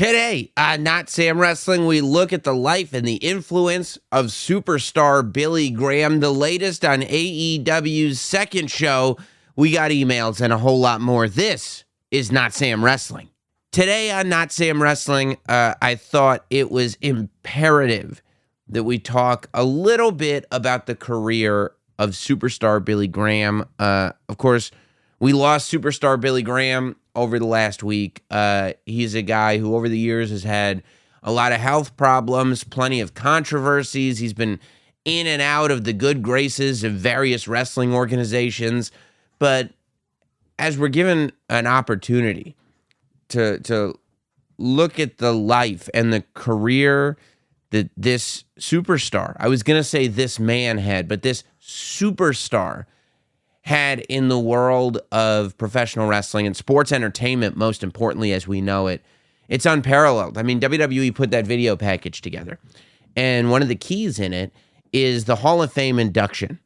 Today on Not Sam Wrestling, we look at the life and the influence of superstar Billy Graham, the latest on AEW's second show. We got emails and a whole lot more. This is Not Sam Wrestling. Today on Not Sam Wrestling, I thought it was imperative that we talk a little bit about the career of superstar Billy Graham. Of course, we lost superstar Billy Graham over the last week. He's a guy who over the years has had a lot of health problems, plenty of controversies. He's been in and out of the good graces of various wrestling organizations. But as we're given an opportunity to look at the life and the career that this superstar, I was going to say this man had, but this superstar had in the world of professional wrestling and sports entertainment, most importantly, as we know it, it's unparalleled. I mean, WWE put that video package together, and one of the keys in it is the Hall of Fame induction,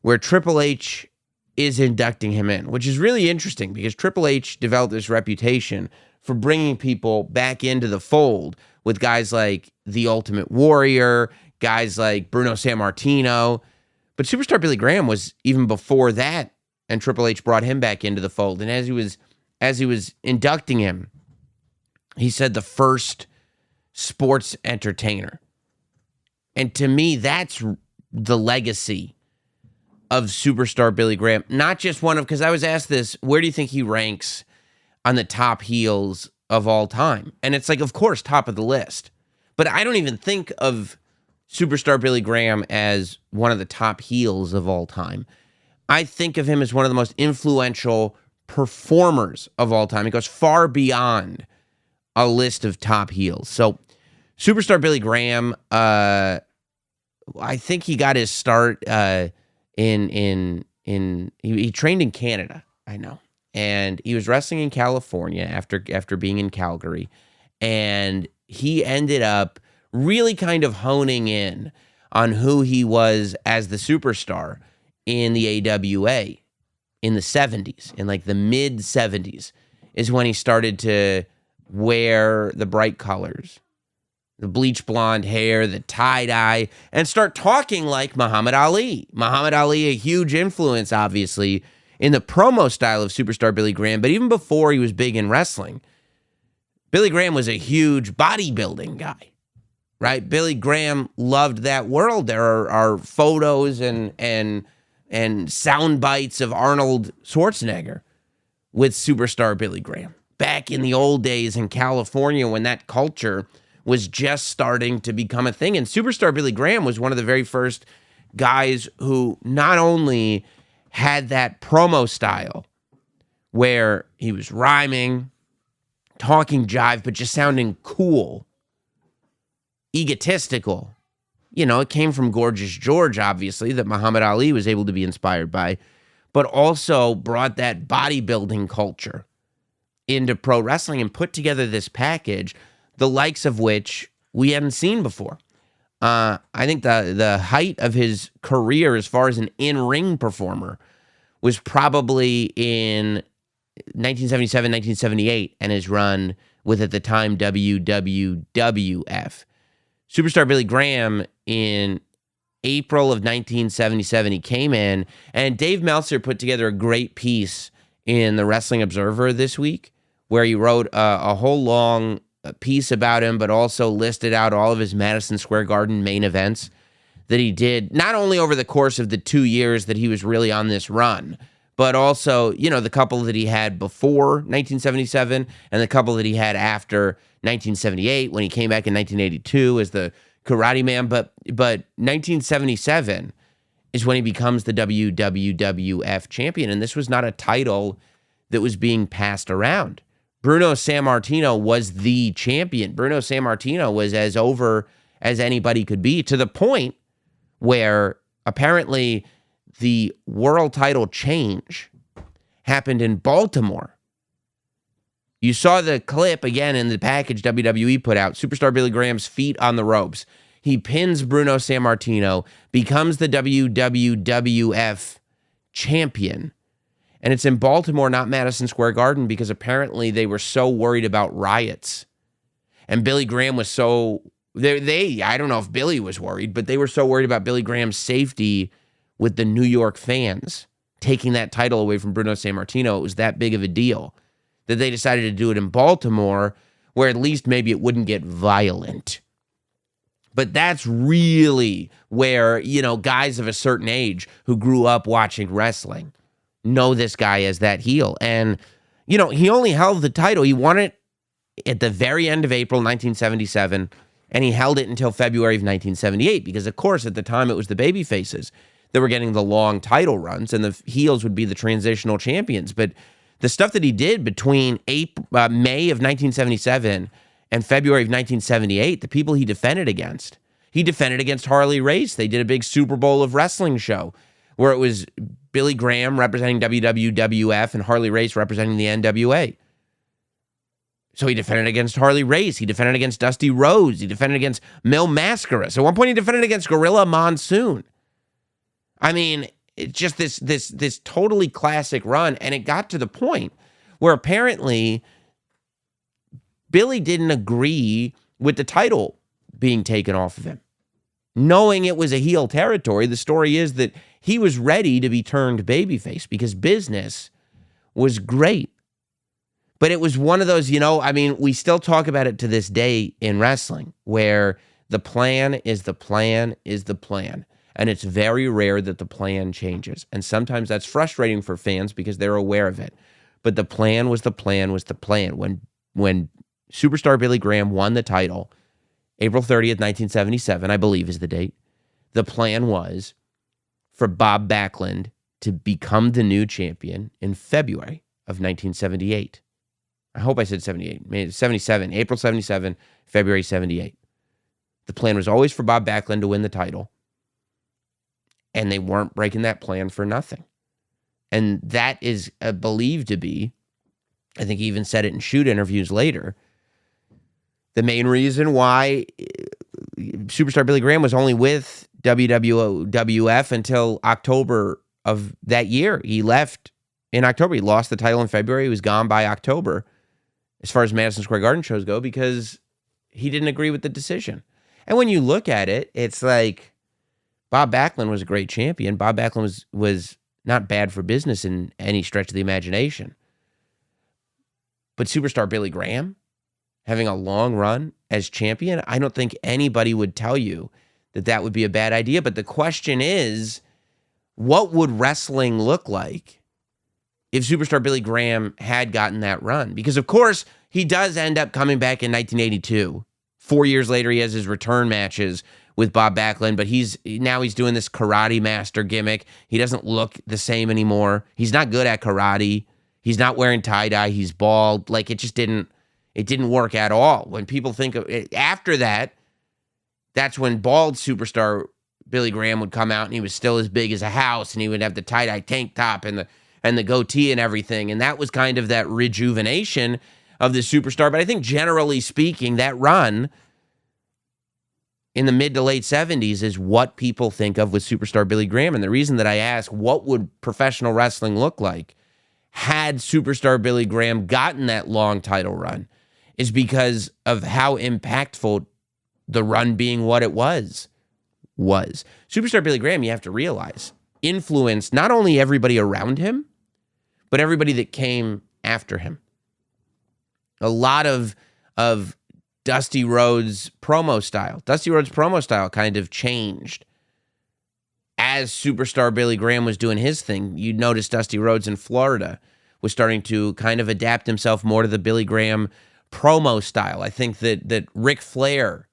where Triple H is inducting him in, which is really interesting because Triple H developed this reputation for bringing people back into the fold with guys like The Ultimate Warrior, guys like Bruno Sammartino. But superstar Billy Graham was even before that, and Triple H brought him back into the fold. And as he was inducting him, he said the first sports entertainer. And to me, that's the legacy of superstar Billy Graham. Not just one of, because I was asked this, where do you think he ranks on the top heels of all time? And it's like, of course, top of the list. But I don't even think of superstar Billy Graham as one of the top heels of all time. I think of him as one of the most influential performers of all time. He goes far beyond a list of top heels. So superstar Billy Graham, I think he got his start he trained in Canada, I know. And he was wrestling in California after being in Calgary. And he ended up really kind of honing in on who he was as the superstar in the AWA in the 70s, in like the mid 70s is when he started to wear the bright colors, the bleach blonde hair, the tie-dye, and start talking like Muhammad Ali. Muhammad Ali, a huge influence, obviously, in the promo style of superstar Billy Graham, but even before he was big in wrestling, Billy Graham was a huge bodybuilding guy. Right, Billy Graham loved that world. There are photos and sound bites of Arnold Schwarzenegger with superstar Billy Graham back in the old days in California when that culture was just starting to become a thing. And superstar Billy Graham was one of the very first guys who not only had that promo style where he was rhyming, talking jive, but just sounding cool, egotistical. You know, it came from Gorgeous George, obviously, that Muhammad Ali was able to be inspired by, but also brought that bodybuilding culture into pro wrestling and put together this package, the likes of which we hadn't seen before. I think the height of his career as far as an in-ring performer was probably in 1977, 1978, and his run with, at the time, WWWF. Superstar Billy Graham, in April of 1977, he came in, and Dave Meltzer put together a great piece in the Wrestling Observer this week, where he wrote a whole long piece about him, but also listed out all of his Madison Square Garden main events that he did, not only over the course of the 2 years that he was really on this run, but also, you know, the couple that he had before 1977 and the couple that he had after 1978 when he came back in 1982 as the Karate Man. But 1977 is when he becomes the WWWF champion. And this was not a title that was being passed around. Bruno Sammartino was the champion. Bruno Sammartino was as over as anybody could be, to the point where apparently the world title change happened in Baltimore. You saw the clip again in the package WWE put out. Superstar Billy Graham's feet on the ropes. He pins Bruno Sammartino, becomes the WWWF champion. And it's in Baltimore, not Madison Square Garden, because apparently they were so worried about riots And Billy Graham was so, I don't know if Billy was worried, but they were so worried about Billy Graham's safety with the New York fans taking that title away from Bruno Sammartino. It was that big of a deal that they decided to do it in Baltimore, where at least maybe it wouldn't get violent. But that's really where, guys of a certain age who grew up watching wrestling know this guy as that heel. And, he only held the title. He won it at the very end of April 1977, and he held it until February of 1978, because, of course, at the time it was the babyfaces that were getting the long title runs, and the heels would be the transitional champions. But the stuff that he did between May of 1977 and February of 1978, the people he defended against Harley Race. They did a big Super Bowl of wrestling show where it was Billy Graham representing WWF and Harley Race representing the NWA. So he defended against Harley Race. He defended against Dusty Rhodes. He defended against Mil Mascaras. At one point, he defended against Gorilla Monsoon. I mean, it's just this totally classic run, and it got to the point where apparently Billy didn't agree with the title being taken off of him. Knowing it was a heel territory, the story is that he was ready to be turned babyface because business was great. But it was one of those, we still talk about it to this day in wrestling, where the plan is the plan is the plan. And it's very rare that the plan changes. And sometimes that's frustrating for fans because they're aware of it. But the plan was the plan was the plan. When Superstar Billy Graham won the title, April 30th, 1977, I believe is the date, the plan was for Bob Backlund to become the new champion in February of 1978. I hope I said 78, maybe 77, April 77, February 78. The plan was always for Bob Backlund to win the title. And they weren't breaking that plan for nothing. And that is believed to be, I think he even said it in shoot interviews later, the main reason why Superstar Billy Graham was only with WWF until October of that year. He left in October. He lost the title in February. He was gone by October, as far as Madison Square Garden shows go, because he didn't agree with the decision. And when you look at it, it's like Bob Backlund was a great champion. Bob Backlund was not bad for business in any stretch of the imagination. But Superstar Billy Graham, having a long run as champion, I don't think anybody would tell you that that would be a bad idea. But the question is, what would wrestling look like if Superstar Billy Graham had gotten that run? Because, of course, he does end up coming back in 1982. 4 years later, he has his return matches with Bob Backlund, but he's doing this karate master gimmick. He doesn't look the same anymore. He's not good at karate. He's not wearing tie-dye. He's bald. Like, it didn't work at all. When people think of it, after that, that's when bald Superstar Billy Graham would come out, and he was still as big as a house, and he would have the tie-dye tank top and the goatee and everything. And that was kind of that rejuvenation of the Superstar. But I think generally speaking, that run in the mid to late 70s is what people think of with Superstar Billy Graham. And the reason that I ask, what would professional wrestling look like had Superstar Billy Graham gotten that long title run, is because of how impactful the run being what it was. Superstar Billy Graham, you have to realize, influenced not only everybody around him, but everybody that came after him. A lot of Dusty Rhodes' promo style. Dusty Rhodes' promo style kind of changed as Superstar Billy Graham was doing his thing. You'd notice Dusty Rhodes in Florida was starting to kind of adapt himself more to the Billy Graham promo style. I think that Ric Flair,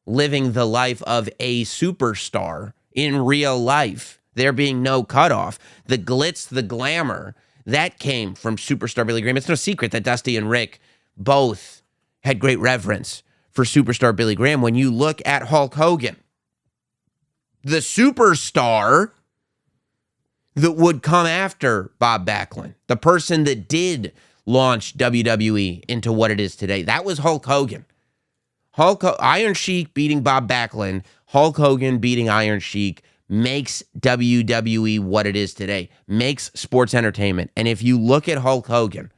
living the life of a superstar in real life, there being no cutoff, the glitz, the glamour, that came from Superstar Billy Graham. It's no secret that Dusty and Rick both had great reverence for Superstar Billy Graham. When you look at Hulk Hogan, the superstar that would come after Bob Backlund, the person that did launch WWE into what it is today, that was Hulk Hogan. Iron Sheik beating Bob Backlund, Hulk Hogan beating Iron Sheik makes WWE what it is today, makes sports entertainment. And if you look at Hulk Hogan,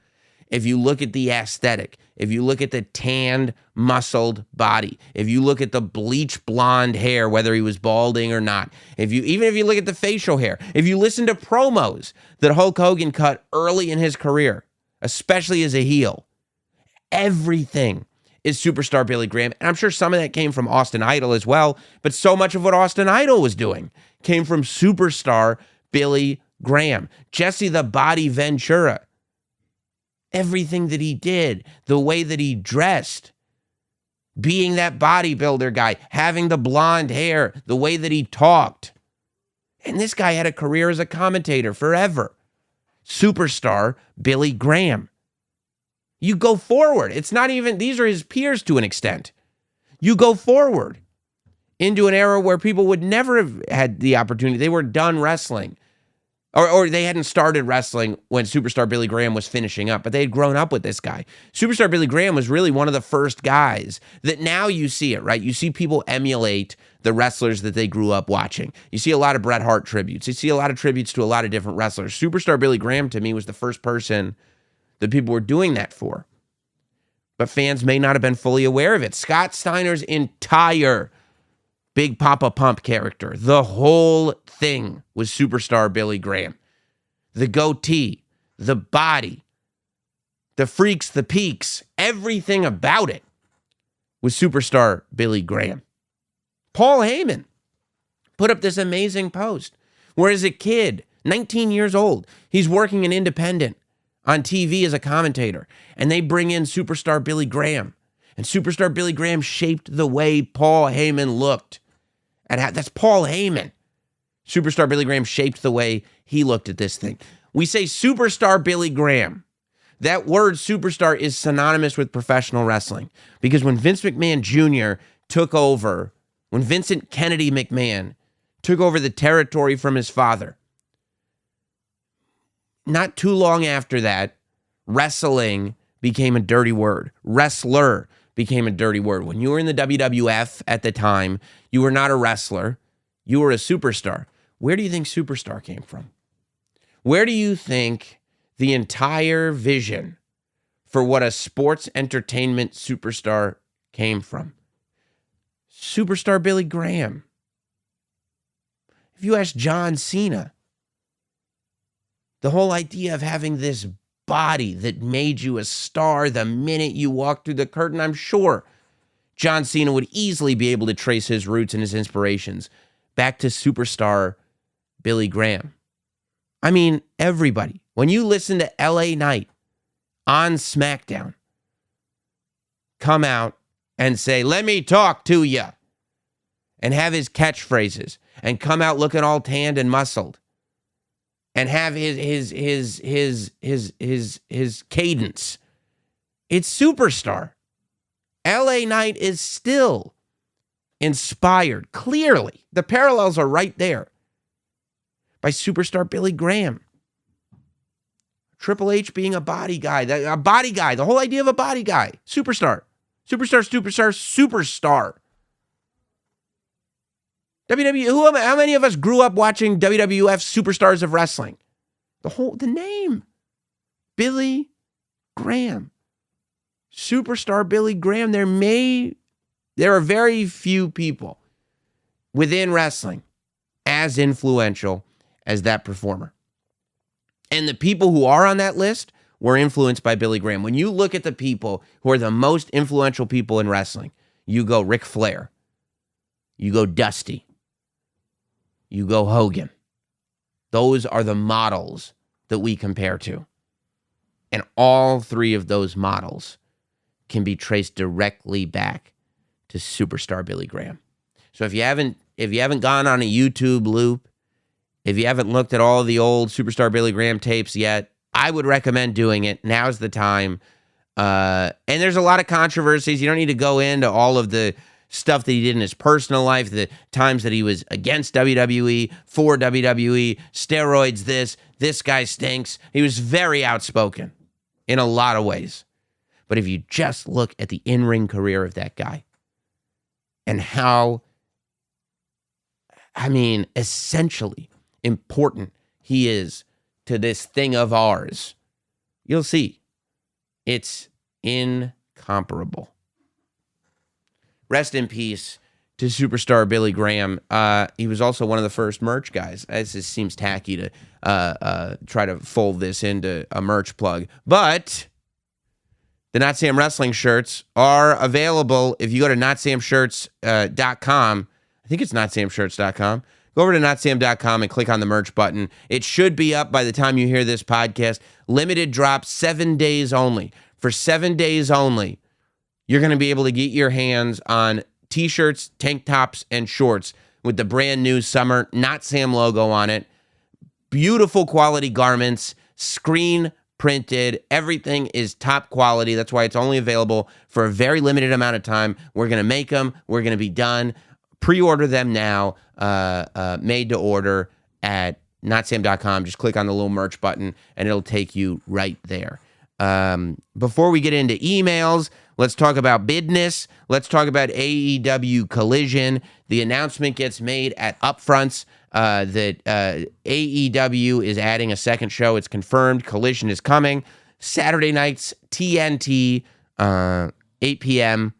if you look at the aesthetic, if you look at the tanned, muscled body, if you look at the bleach blonde hair, whether he was balding or not, even if you look at the facial hair, if you listen to promos that Hulk Hogan cut early in his career, especially as a heel, everything is superstar Billy Graham. And I'm sure some of that came from Austin Idol as well, but so much of what Austin Idol was doing came from superstar Billy Graham. Jesse the Body Ventura. Everything that he did, the way that he dressed, being that bodybuilder guy, having the blonde hair, the way that he talked. And this guy had a career as a commentator forever. Superstar Billy Graham. You go forward. It's not even, these are his peers to an extent. You go forward into an era where people would never have had the opportunity. They were done wrestling. Or they hadn't started wrestling when Superstar Billy Graham was finishing up, but they had grown up with this guy. Superstar Billy Graham was really one of the first guys that now you see it, right? You see people emulate the wrestlers that they grew up watching. You see a lot of Bret Hart tributes. You see a lot of tributes to a lot of different wrestlers. Superstar Billy Graham, to me, was the first person that people were doing that for. But fans may not have been fully aware of it. Scott Steiner's entire Big Papa Pump character, the whole thing was Superstar Billy Graham. The goatee, the body, the freaks, the peaks, everything about it was Superstar Billy Graham. Paul Heyman put up this amazing post where as a kid, 19 years old, he's working an independent on TV as a commentator, and they bring in Superstar Billy Graham. And Superstar Billy Graham shaped the way Paul Heyman looked. That's Paul Heyman. Superstar Billy Graham shaped the way he looked at this thing. We say Superstar Billy Graham. That word superstar is synonymous with professional wrestling because when Vince McMahon Jr. took over, when Vincent Kennedy McMahon took over the territory from his father, not too long after that, wrestling became a dirty word. Wrestler became a dirty word. When you were in the WWF at the time, you were not a wrestler. You were a superstar. Where do you think superstar came from? Where do you think the entire vision for what a sports entertainment superstar came from? Superstar Billy Graham. If you ask John Cena, the whole idea of having this body that made you a star the minute you walked through the curtain, I'm sure John Cena would easily be able to trace his roots and his inspirations back to superstar Billy Graham. I mean, everybody. When you listen to LA Knight on SmackDown come out and say, "Let me talk to you," and have his catchphrases and come out looking all tanned and muscled and have his cadence, it's superstar. LA Knight is still inspired, clearly. The parallels are right there, by superstar Billy Graham. Triple H being a body guy, the whole idea of a body guy, superstar. WWE, how many of us grew up watching WWF Superstars of Wrestling? The name, Billy Graham. Superstar Billy Graham. There are very few people within wrestling as influential as that performer. And the people who are on that list were influenced by Billy Graham. When you look at the people who are the most influential people in wrestling, you go Ric Flair, you go Dusty, you go Hogan. Those are the models that we compare to. And all three of those models can be traced directly back to superstar Billy Graham. So if you haven't gone on a YouTube loop, if you haven't looked at all of the old Superstar Billy Graham tapes yet, I would recommend doing it. Now's the time. And there's a lot of controversies. You don't need to go into all of the stuff that he did in his personal life, the times that he was against WWE, for WWE, steroids, this guy stinks. He was very outspoken in a lot of ways. But if you just look at the in-ring career of that guy and how, essentially important he is to this thing of ours, you'll see it's incredible. comparable. Rest in peace to superstar Billy Graham. He was also one of the first merch guys. It just seems tacky to try to fold this into a merch plug. But the Notsam Wrestling shirts are available if you go to notsamshirts.com. I think it's notsamshirts.com. Go over to notsam.com and click on the merch button. It should be up by the time you hear this podcast. Limited drop, 7 days only. For 7 days only, you're going to be able to get your hands on t-shirts, tank tops, and shorts with the brand new summer Notsam logo on it. Beautiful quality garments, screen printed. Everything is top quality. That's why it's only available for a very limited amount of time. We're going to make them. We're going to be done. Pre-order them now. Made to order at notsam.com. Just click on the little merch button and it'll take you right there. Before we get into emails, let's talk about business. Let's talk about AEW Collision. The announcement gets made at Upfronts that AEW is adding a second show. It's confirmed. Collision is coming. Saturday nights, TNT, 8 p.m.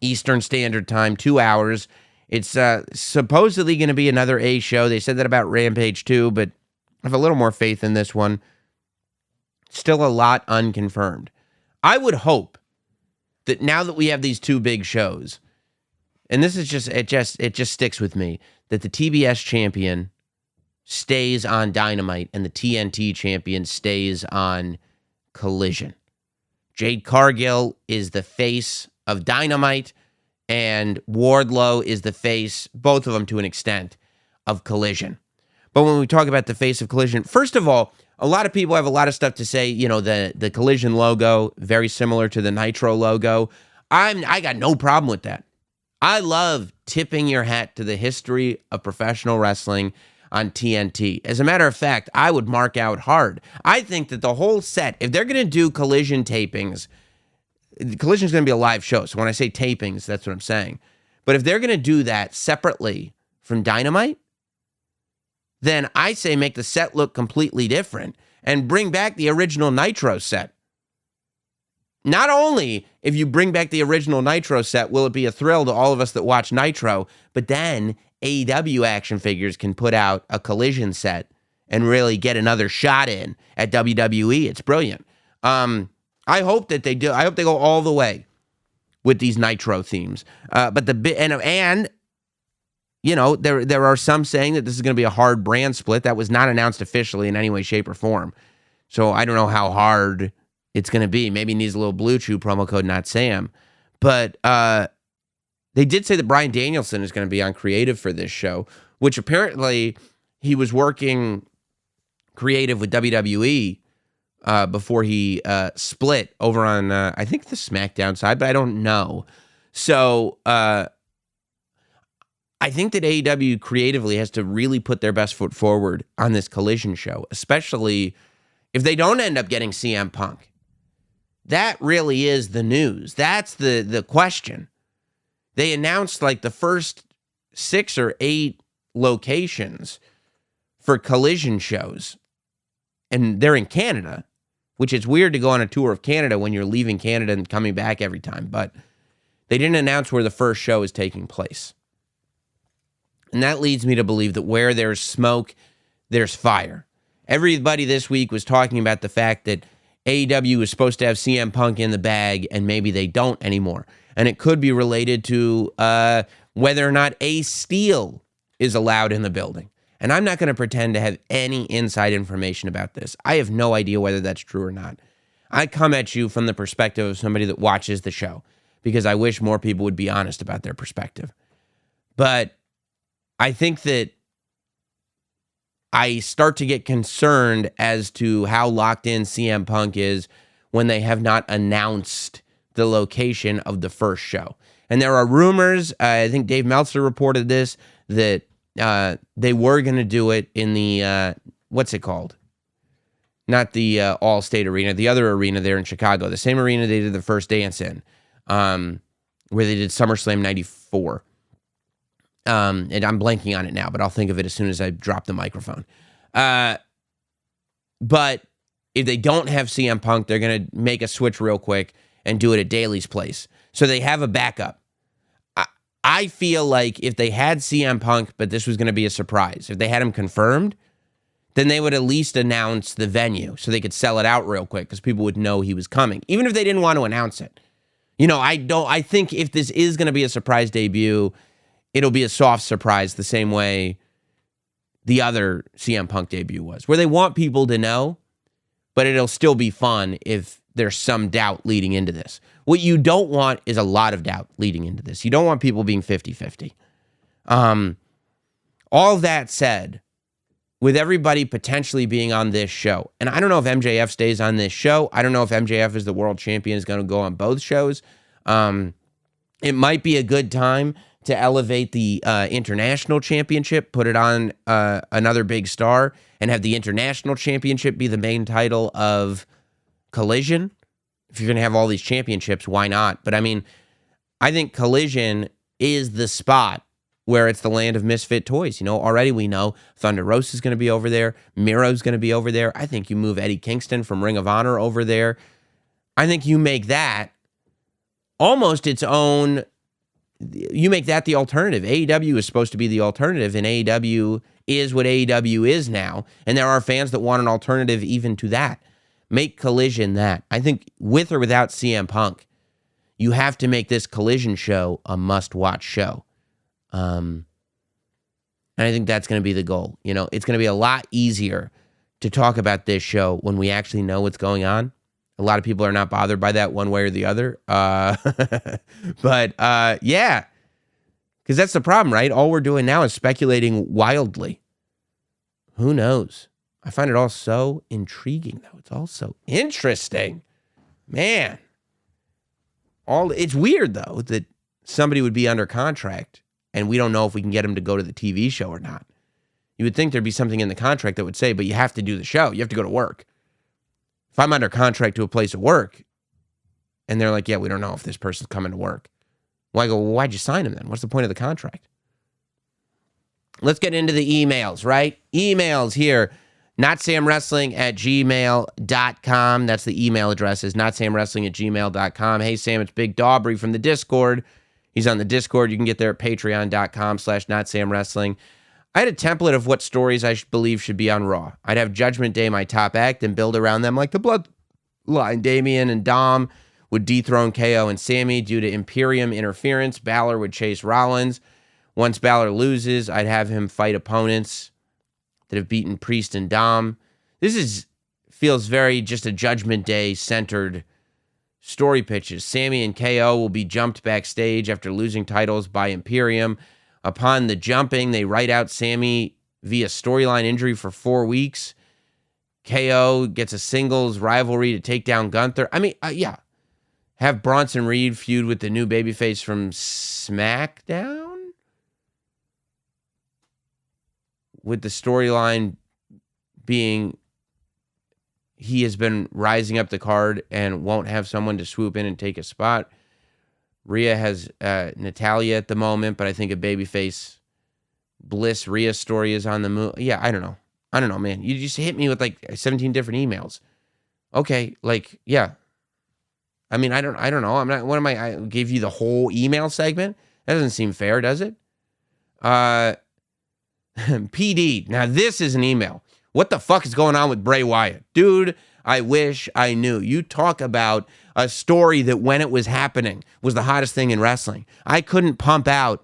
Eastern Standard Time, 2 hours. It's supposedly going to be another A show. They said that about Rampage too, but I have a little more faith in this one. Still a lot unconfirmed. I would hope that now that we have these two big shows, and this is just it just sticks with me, that the TBS champion stays on Dynamite and the TNT champion stays on Collision. Jade Cargill is the face of Dynamite, and Wardlow is the face, both of them to an extent, of Collision. But when we talk about the face of Collision, first of all, a lot of people have a lot of stuff to say. You know, the Collision logo, very similar to the Nitro logo. I got no problem with that. I love tipping your hat to the history of professional wrestling on TNT. As a matter of fact, I would mark out hard. I think that the whole set, if they're going to do Collision tapings, Collision is going to be a live show. So when I say tapings, that's what I'm saying. But if they're going to do that separately from Dynamite, then I say make the set look completely different and bring back the original Nitro set. Not only if you bring back the original Nitro set, will it be a thrill to all of us that watch Nitro, but then AEW action figures can put out a Collision set and really get another shot in at WWE. It's brilliant. I hope that they do. I hope they go all the way with these Nitro themes. But you know, there are some saying that this is going to be a hard brand split. That was not announced officially in any way, shape, or form. So I don't know how hard it's going to be. Maybe it needs a little Blue Chew promo code, not Sam. But they did say that Bryan Danielson is going to be on creative for this show, which apparently he was working creative with WWE before he split over on, I think, the SmackDown side, but I don't know. So I think that AEW creatively has to really put their best foot forward on this Collision show, especially if they don't end up getting CM Punk. That really is the news. That's the question. They announced like the first 6 or 8 locations for Collision shows, and they're in Canada, which is weird to go on a tour of Canada when you're leaving Canada and coming back every time, but they didn't announce where the first show is taking place. And that leads me to believe that where there's smoke, there's fire. Everybody this week was talking about the fact that AEW was supposed to have CM Punk in the bag, and maybe they don't anymore. And it could be related to whether or not Ace Steel is allowed in the building. And I'm not going to pretend to have any inside information about this. I have no idea whether that's true or not. I come at you from the perspective of somebody that watches the show, because I wish more people would be honest about their perspective. But I think that I start to get concerned as to how locked in CM Punk is when they have not announced the location of the first show. And there are rumors, I think Dave Meltzer reported this, that they were going to do it in the, what's it called? Not the All-State Arena, the other arena there in Chicago, the same arena they did the first dance in, where they did SummerSlam 94. And I'm blanking on it now, but I'll think of it as soon as I drop the microphone. But if they don't have CM Punk, they're going to make a switch real quick and do it at Daly's place. So they have a backup. I feel like if they had CM Punk, but this was going to be a surprise, if they had him confirmed, then they would at least announce the venue so they could sell it out real quick because people would know he was coming, even if they didn't want to announce it. I think if this is going to be a surprise debut, it'll be a soft surprise the same way the other CM Punk debut was, where they want people to know, but it'll still be fun if there's some doubt leading into this. What you don't want is a lot of doubt leading into this. You don't want people being 50-50. All that said, with everybody potentially being on this show, and I don't know if MJF stays on this show. I don't know if MJF as the world champion is going to go on both shows. It might be a good time to elevate the international championship, put it on another big star, and have the international championship be the main title of Collision. If you're going to have all these championships, why not? But I mean, I think Collision is the spot where it's the land of misfit toys. Already we know Thunder Rosa is going to be over there. Miro's going to be over there. I think you move Eddie Kingston from Ring of Honor over there. I think you make that almost its own. You make that the alternative. AEW is supposed to be the alternative, and AEW is what AEW is now. And there are fans that want an alternative even to that. Make Collision that. I think with or without CM Punk, you have to make this Collision show a must-watch show. And I think that's going to be the goal. It's going to be a lot easier to talk about this show when we actually know what's going on. A lot of people are not bothered by that one way or the other. But yeah, because that's the problem, right? All we're doing now is speculating wildly. Who knows? I find it all so intriguing, though. It's all so interesting. Man. It's weird, though, that somebody would be under contract and we don't know if we can get him to go to the TV show or not. You would think there'd be something in the contract that would say, but you have to do the show. You have to go to work. If I'm under contract to a place of work and they're like, yeah, we don't know if this person's coming to work. Well, I go, well, why'd you sign him then? What's the point of the contract? Let's get into the emails, right? Emails here. NotSamWrestling@gmail.com. That's the email address, is NotSamWrestling@gmail.com. Hey, Sam, it's Big Daubrey from the Discord. He's on the Discord. You can get there at patreon.com/NotSamWrestling. I had a template of what stories I believe should be on Raw. I'd have Judgment Day my top act and build around them like the Bloodline. Damian and Dom would dethrone KO and Sammy due to Imperium interference. Balor would chase Rollins. Once Balor loses, I'd have him fight opponents that have beaten Priest and Dom. This feels very just a Judgment Day centered story pitches. Sammy and KO will be jumped backstage after losing titles by Imperium. Upon the jumping, they write out Sammy via storyline injury for 4 weeks. KO gets a singles rivalry to take down Gunther. I mean, yeah. Have Bronson Reed feud with the new babyface from SmackDown? With the storyline being he has been rising up the card and won't have someone to swoop in and take a spot. Rhea has Natalia at the moment, but I think a babyface Bliss Rhea story is on the move. Yeah, I don't know, man. You just hit me with like 17 different emails. Okay, like, yeah. I mean, I don't know. I gave you the whole email segment. That doesn't seem fair, does it? PD. Now, this is an email. What the fuck is going on with Bray Wyatt? Dude, I wish I knew. You talk about a story that when it was happening was the hottest thing in wrestling. I couldn't pump out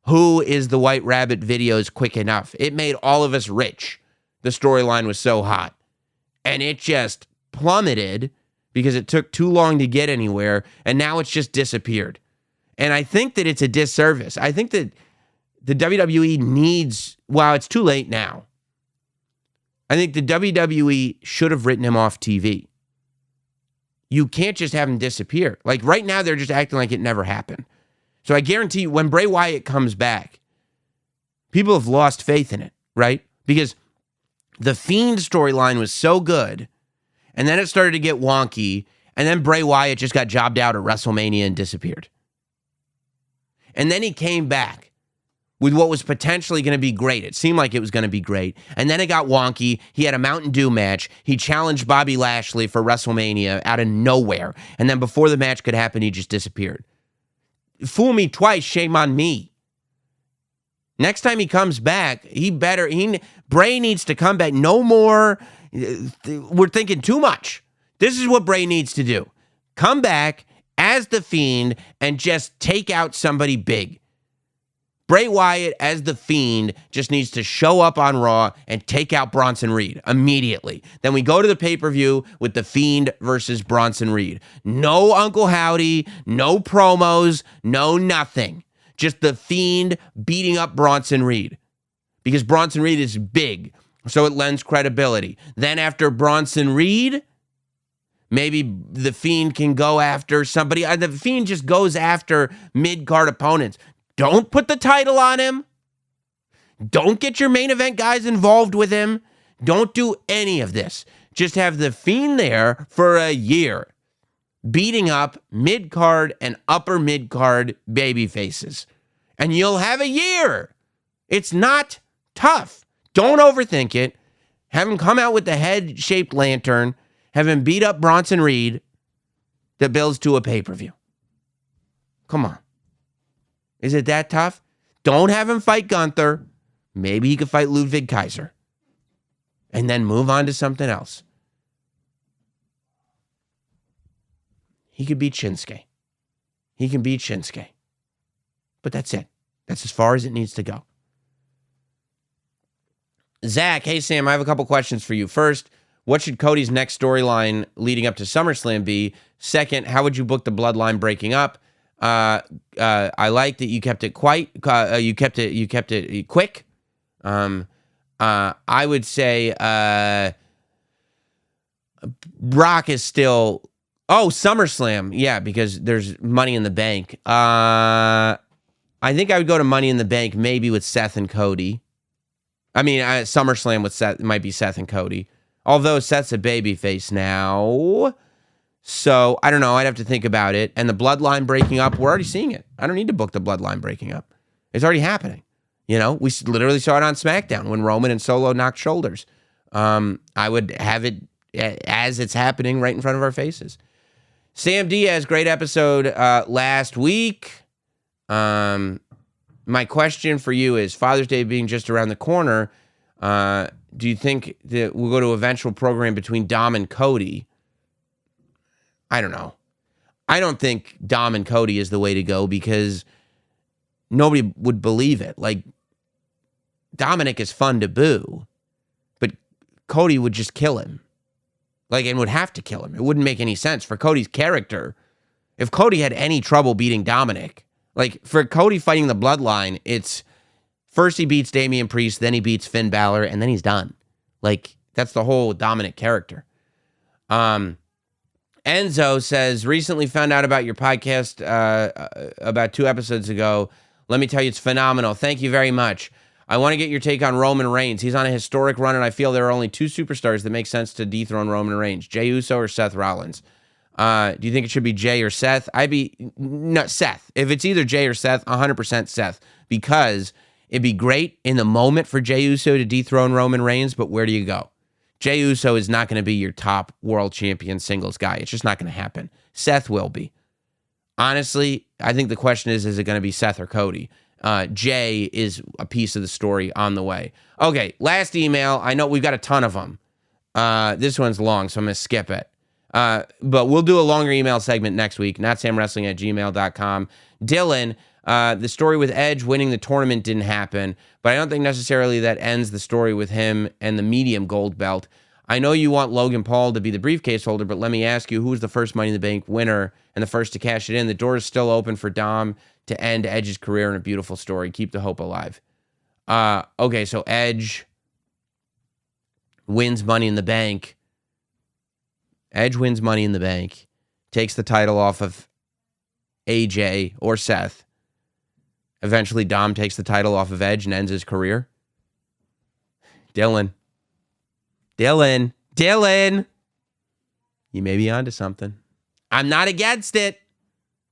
who is the White Rabbit videos quick enough. It made all of us rich. The storyline was so hot. And it just plummeted because it took too long to get anywhere, and now it's just disappeared. And I think that it's a disservice. I think that the WWE needs, well, it's too late now. I think the WWE should have written him off TV. You can't just have him disappear. Like right now, they're just acting like it never happened. So I guarantee you, when Bray Wyatt comes back, people have lost faith in it, right? Because the Fiend storyline was so good, and then it started to get wonky, and then Bray Wyatt just got jobbed out at WrestleMania and disappeared. And then he came back with what was potentially going to be great. It seemed like it was going to be great. And then it got wonky. He had a Mountain Dew match. He challenged Bobby Lashley for WrestleMania out of nowhere. And then before the match could happen, he just disappeared. Fool me twice, shame on me. Next time he comes back, Bray needs to come back. No more. We're thinking too much. This is what Bray needs to do. Come back as The Fiend and just take out somebody big. Bray Wyatt as The Fiend just needs to show up on Raw and take out Bronson Reed immediately. Then we go to the pay-per-view with The Fiend versus Bronson Reed. No Uncle Howdy, no promos, no nothing. Just The Fiend beating up Bronson Reed. Because Bronson Reed is big, so it lends credibility. Then after Bronson Reed, maybe The Fiend can go after somebody. The Fiend just goes after mid-card opponents. Don't put the title on him. Don't get your main event guys involved with him. Don't do any of this. Just have The Fiend there for a year, beating up mid-card and upper mid-card baby faces. And you'll have a year. It's not tough. Don't overthink it. Have him come out with the head-shaped lantern. Have him beat up Bronson Reed that builds to a pay-per-view. Come on. Is it that tough? Don't have him fight Gunther. Maybe he could fight Ludwig Kaiser. And then move on to something else. He could beat Shinsuke. He can beat Shinsuke. But that's it. That's as far as it needs to go. Zach, hey Sam, I have a couple questions for you. First, what should Cody's next storyline leading up to SummerSlam be? Second, how would you book the Bloodline breaking up? I like that you kept it you kept it quick. I would say Brock is still SummerSlam. Yeah, because there's Money in the Bank. I think I would go to Money in the Bank maybe with Seth and Cody. I mean, SummerSlam with Seth might be Seth and Cody. Although Seth's a babyface now. So, I don't know. I'd have to think about it. And the Bloodline breaking up, we're already seeing it. I don't need to book the Bloodline breaking up. It's already happening. You know, we literally saw it on SmackDown when Roman and Solo knocked shoulders. I would have it as it's happening right in front of our faces. Sam Diaz, great episode last week. My question for you is, Father's Day being just around the corner, do you think that we'll go to an eventual program between Dom and Cody? I don't know. I don't think Dom and Cody is the way to go because nobody would believe it. Like, Dominic is fun to boo, but Cody would just kill him. Like, and would have to kill him. It wouldn't make any sense for Cody's character. If Cody had any trouble beating Dominic, like, for Cody fighting the Bloodline, it's first he beats Damian Priest, then he beats Finn Balor, and then he's done. Like, that's the whole Dominic character. Enzo says, recently found out about your podcast about 2 episodes ago. Let me tell you, it's phenomenal. Thank you very much. I want to get your take on Roman Reigns. He's on a historic run, and I feel there are only 2 superstars that make sense to dethrone Roman Reigns, Jey Uso or Seth Rollins. Do you think it should be Jey or Seth? Seth. If it's either Jey or Seth, 100% Seth, because it'd be great in the moment for Jey Uso to dethrone Roman Reigns, but where do you go? Jey Uso is not going to be your top world champion singles guy. It's just not going to happen. Seth will be. Honestly, I think the question is it going to be Seth or Cody? Jey is a piece of the story on the way. Okay, last email. I know we've got a ton of them. This one's long, so I'm going to skip it. But we'll do a longer email segment next week. NotSamWrestling@gmail.com. Dylan, the story with Edge winning the tournament didn't happen, but I don't think necessarily that ends the story with him and the medium gold belt. I know you want Logan Paul to be the briefcase holder, but let me ask you, who was the first Money in the Bank winner and the first to cash it in? The door is still open for Dom to end Edge's career in a beautiful story. Keep the hope alive. Okay, so Edge wins Money in the Bank. Edge wins Money in the Bank, takes the title off of AJ or Seth. Eventually, Dom takes the title off of Edge and ends his career. Dylan. You may be onto something. I'm not against it.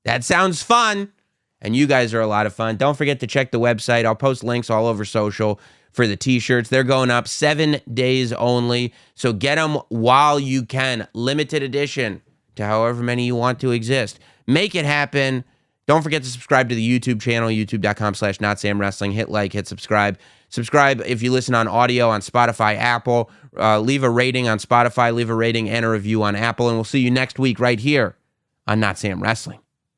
That sounds fun. and you guys are a lot of fun. Don't forget to check the website. I'll post links all over social for the t-shirts. They're going up 7 days only, so get them while you can. Limited edition to however many you want to exist. Make it happen. Don't forget to subscribe to the YouTube channel, youtube.com/NotSamWrestling. Hit like, hit subscribe. Subscribe if you listen on audio on Spotify, Apple. Leave a rating on Spotify. Leave a rating and a review on Apple. And we'll see you next week right here on Not Sam Wrestling.